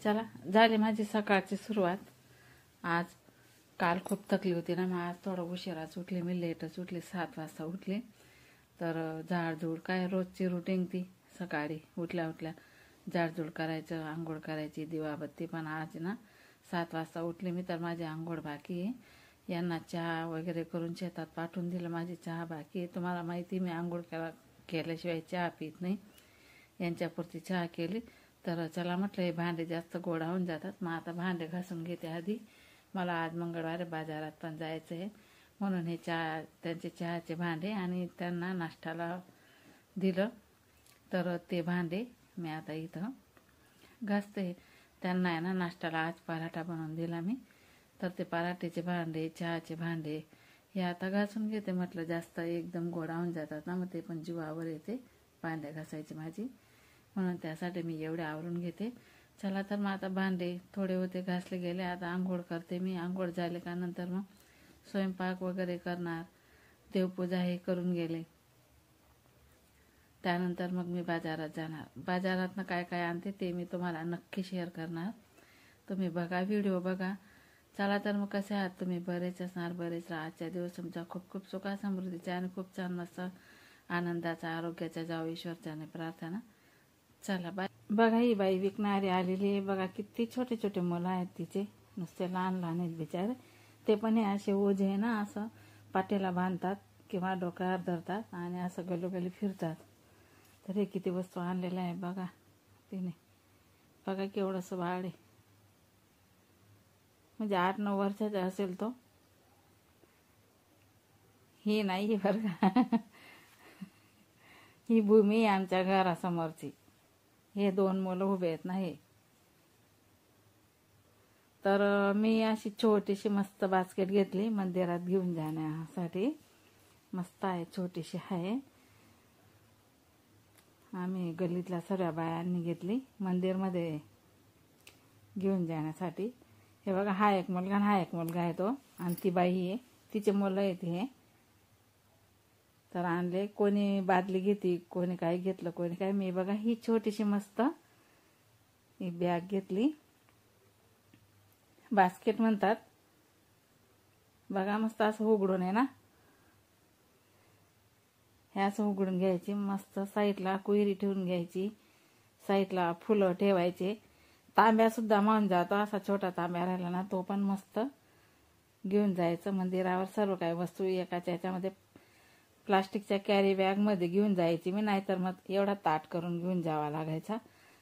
चला झाली माझी सकाळची सुरुवात। आज काल खूप थकली होती ना, मग आज थोडं उशिराच उठले, मी लेटच उठले, 7 वाजता उठले। तर झाडझूड काय रोजची रुटीन ती, सकाळी उठल्या उठल्या झाडझूड करायचं, आंघोळ करायची, दिवाबत्ती। पण आज ना 7 वाजता उठले मी, तर माझी आंघोळ बाकी आहे। यांना चहा वगैरे करून शेतात पाठवून दिलं, माझी चहा बाकी आहे। तुम्हाला माहिती मी आंघोळ केल्याशिवाय चहा पित नाही, यांच्यापुरती चहा केली। तर चला म्हटलं हे भांडे जास्त गोडा होऊन जातात, मग आता भांडे घासून घेते आधी। मला आज मंगळवार बाजारात पण जायचं आहे, म्हणून हे त्यांचे चहाचे भांडे आणि त्यांना नाश्त्याला दिलं, तर ते भांडे मी आता इथं घासते। त्यांना आहे ना नाश्त्याला आज पराठा बनवून दिला मी, तर ते पराठ्याचे भांडे, चहाचे भांडे हे आता घासून घेते। म्हटलं जास्त एकदम गोडा होऊन जातात ना, मग ते पण जीवावर येते भांडे घासायची माझी, म्हणून त्यासाठी मी एवढे आवरून घेते। चला तर मग आता भांडे थोडे होते घासले गेले, आता आंघोळ करते मी। आंघोळ झाले का नंतर मग स्वयंपाक वगैरे करणार, देवपूजा हे करून गेले, त्यानंतर मग मी बाजारात जाणार। बाजारातनं काय काय आणते ते मी तुम्हाला नक्की शेअर करणार, तुम्ही बघा, व्हिडिओ बघा। चला तर मग कसे आहात तुम्ही? बरेच असणार, बरेच राहा। आजच्या दिवस तुमचा खूप खूप सुखा समृद्धीचा आणि खूप छान मस्त आनंदाचा, आरोग्याचा जावो ईश्वरच्याने प्रार्थना। चला बाय। बघा ही बाई विकणारी आलेली आहे, बघा किती छोटे छोटे मुलं आहेत तिचे, नुसते लहान लहान आहेत बिचारे। ते पण हे असे ओझे आहे ना, असं पाठीला बांधतात किंवा डोक्यावर धरतात आणि असं गलोगली फिरतात। तर हे किती वस्तू आणलेल्या आहे बघा तिने, बघा केवढंसं बाळ आहे, म्हणजे 8-9 वर्षाचा असेल तो। ही नाही बरं का, ही भूमी आमच्या घरासमोरची, हे 2 मुलं उभे आहेत ना हे। तर मी अशी छोटीशी मस्त बास्केट घेतली मंदिरात घेऊन जाण्यासाठी, मस्त आहे, छोटीशी आहे। आम्ही गल्लीतल्या सर्व बायांनी घेतली मंदिरमध्ये घेऊन जाण्यासाठी। हे बघा हा एक मुलगा आणि हा एक मुलगा आहे तो, आणि ती बाई आहे, तिचे मुलं आहेत हे। तर आणले, कोणी बादली घेतली, कोणी काय घेतलं, कोणी काय। मी बघा ही छोटीशी मस्त ही बॅग घेतली, बास्केट म्हणतात बघा, मस्त असं उघडून आहे ना, हे असं उघडून घ्यायची, मस्त साईडला कुयरी ठेवून घ्यायची, साईडला फुलं ठेवायचे। तांब्या सुद्धा मावून जातो, असा छोटा तांब्या राहिला ना तो पण मस्त घेऊन जायचं मंदिरावर। सर्व काही वस्तू एकाच्या याच्यामध्ये प्लास्टिकच्या कॅरी बॅगमध्ये घेऊन जायची मी, नाहीतर मग एवढा ताट करून घेऊन जावा लागायचा।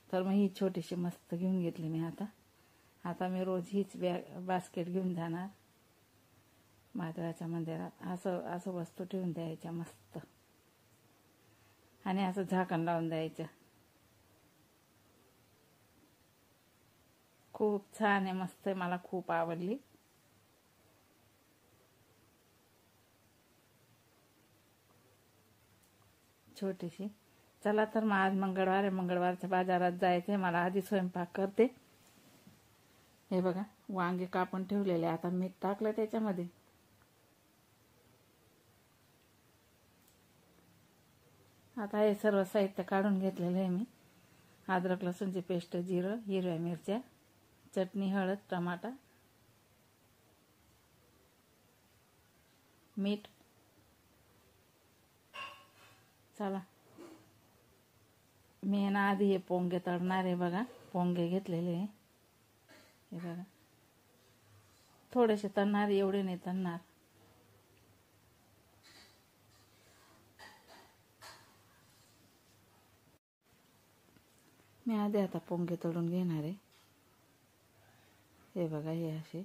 तर मग ही छोटीशी मस्त घेऊन घेतली मी। आता मी रोज हीच बास्केट घेऊन जाणार महादेवाच्या मंदिरात। असं वस्तू ठेवून द्यायच्या मस्त, आणि असं झाकण लावून द्यायचं। खूप छान आहे, मस्त आहे, मला खूप आवडली। छोटीशी। चला तर मग आज मंगळवार आहे, मंगळवारच्या बाजारात जायचंय मला। आधी स्वयंपाक करते। हे बघा वांगे कापून ठेवलेले, आता मीठ टाकलं त्याच्यामध्ये, आता हे सर्व साहित्य काढून घेतलेलं आहे मी। अद्रक लसूणची पेस्ट, जिरं, हिरव्या मिरच्या, चटणी, हळद, टमाटा, मीठ। चला मी ना आधी हे पोंगे तळणार आहे बघा, पोंगे घेतलेले आहे हे बघा, थोडेसे तळणार, एवढे नाही तळणार। मी आधी आता पोंगे तळून घेणार आहे, हे बघा हे असे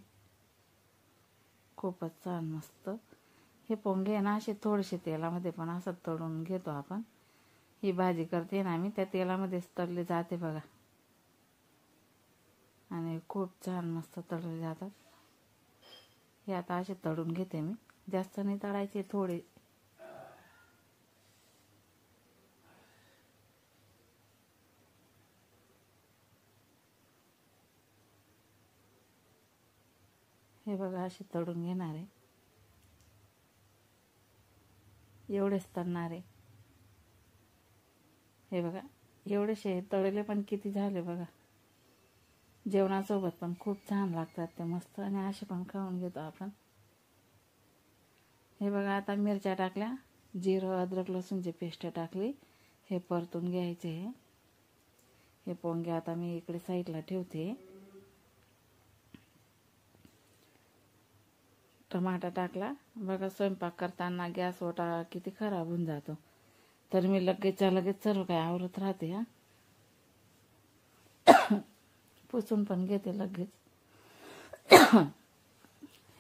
खूपच छान मस्त हे पोंगे ना, असे थोडेसे तेलामध्ये पण असं तळून घेतो आपण। ही भाजी करते ना मी, त्या तेलामध्येच तळले जाते बघा, आणि खूप छान मस्त तळले जातात। हे आता असे तळून घेते मी, जास्त नाही तळायचे, थोडे। हे बघा असे तळून घेणार आहे, एवढेच तळणार आहे। हे बघा एवढेशे तळले, पण किती झाले बघा, जेवणासोबत पण खूप छान लागतात ते मस्त, आणि असे पण खाऊन घेतो आपण. हे बघा, आता मिरच्या टाकल्या, जिरं अद्रक लसूणची पेस्ट टाकली, हे परतून घ्यायचे. हे पोंगे आता मी इकडे साईडला ठेवते. टमाटा टाकला. बघा, स्वयंपाक करताना गॅस ओटा किती खराब होऊन जातो, तर मी लगेचच्या लगेच सर्व काय आवरत राहते. पुसून पण घेते लगेच.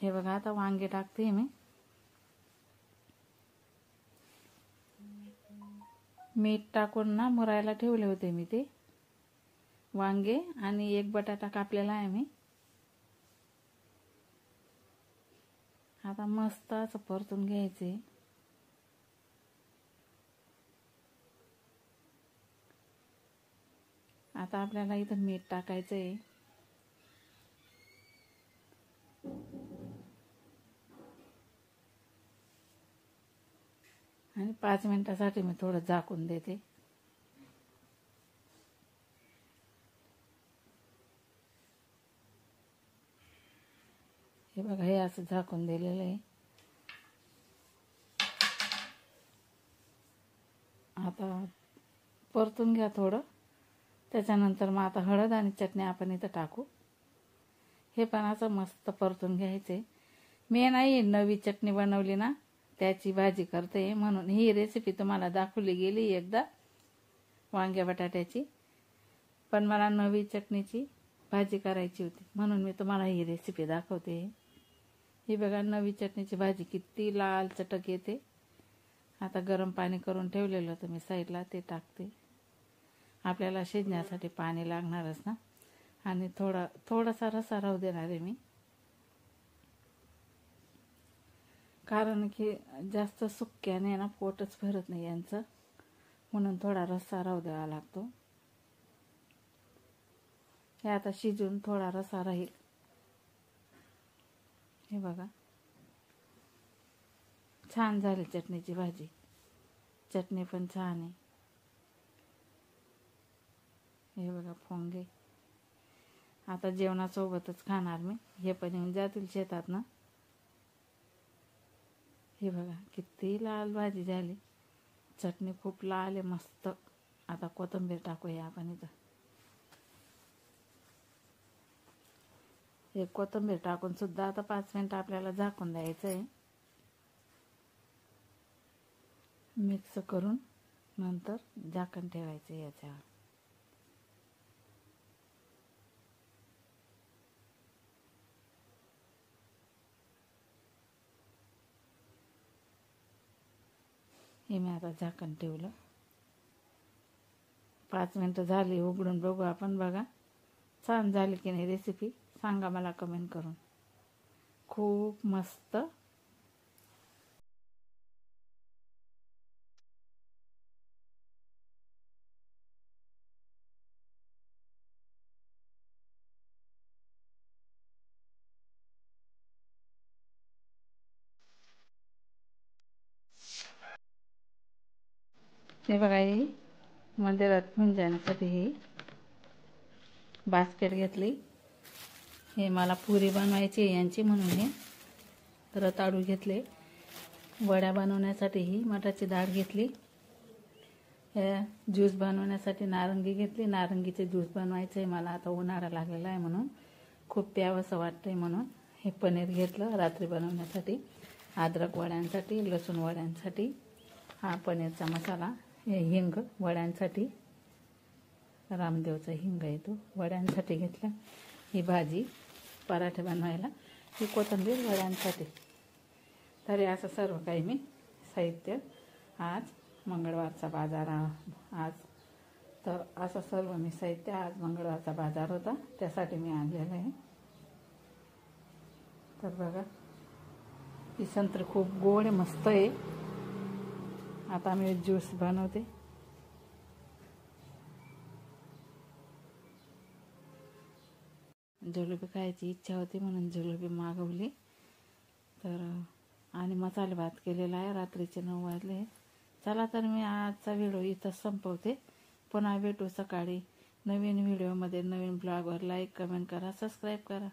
हे बघा, आता वांगे टाकते मी. मीठ टाकून ना मुरायला ठेवले होते मी ते वांगे, आणि एक बटाटा कापलेला आहे मी. आता मस्त असं परतून घ्यायचे. आता आपल्याला इथं मीठ टाकायचं आहे. आणि 5 मिनिटासाठी मी थोडं झाकून देते. हे बघा, हे असं झाकून दिलेलं आहे. आता परतून घ्या थोडं. त्याच्यानंतर मग आता हळद आणि चटणी आपण इथं टाकू. हे पण असं मस्त परतून घ्यायचे. मी नाही नवी चटणी बनवली ना, त्याची भाजी करते, म्हणून ही रेसिपी तुम्हाला दाखवली गेली एकदा वांग्या बटाट्याची, पण मला नवी चटणीची भाजी करायची होती, म्हणून मी तुम्हाला ही रेसिपी दाखवते. ही बघा, नवी चटणीची भाजी किती लाल चटक येते. आता गरम पाणी करून ठेवलेलं होतं मी साईडला, ते टाकते. आपल्याला शिजण्यासाठी पाणी लागणारच ना, आणि थोडासा रस्सा राहू देणार आहे मी, कारण की जास्त सुक्याने ना पोटच भरत नाही यांचं, म्हणून थोडा रस्सा राहू द्यावा लागतो. हे आता शिजून थोडा रस्सा राहील. हे बघा, छान झाली चटणीची भाजी. चटणी पण छान आहे. हे बघा पोंगे, आता जेवणासोबतच खाणार मी. हे पण येऊन जातील शेतात ना. हे बघा, किती लाल भाजी झाली. चटणी खूप लाल आहे मस्त. आता कोथिंबीर टाकूया आपण इथं. हे कोथिंबीर टाकून सुद्धा आता 5 मिनिटं आपल्याला झाकून द्यायचं आहे. मिक्स करून नंतर झाकण ठेवायचं याच्यावर. हे मी आता झाकण ठेवलं. 5 मिनिटं झाली, उघडून बघू आपण. बघा, छान झाली की नाही रेसिपी, सांगा मला कमेंट करून. खूप मस्त. हे बघा, ही मंदिरात घेऊन जाण्यासाठी ही बास्केट घेतली. हे मला पुरी बनवायची यांची, म्हणून हे रताळू घेतले. वड्या बनवण्यासाठी ही मटाची डाळ घेतली. हे ज्यूस बनवण्यासाठी नारंगी घेतली. नारंगीचे ज्यूस बनवायचे मला, आता उन्हाळा लागलेला आहे म्हणून खूप प्यावंसं वाटतंय, म्हणून हे पनीर घेतलं रात्री बनवण्यासाठी. अद्रक वड्यांसाठी, लसूण वड्यांसाठी हा पनीरचा मसाला. हे हिंग वड्यांसाठी, रामदेवचा हिंग आहे तो, वड्यांसाठी घेतला. ही भाजी पराठे बनवायला. ही कोथिंबीर वड्यांसाठी. तरी असं सर्व काही मी साहित्य, आज मंगळवारचा बाजार आज, तर असं सर्व मी साहित्य, आज मंगळवारचा बाजार होता त्यासाठी मी आणलेलं आहे. तर बघा, ही संत्री खूप गोड आहे, मस्त आहे. आता मी ज्यूस बनवते. जिलेबी खायची इच्छा होती म्हणून जिलेबी मागवली. तर आणि मसाले भात केलेला आहे. रात्रीचे 9 वाजले. चला तर मी आजचा व्हिडिओ इथं संपवते. पुन्हा भेटू सकाळी नवीन व्हिडिओमध्ये नवीन ब्लॉगवर लाईक कमेंट करा सबस्क्राईब करा.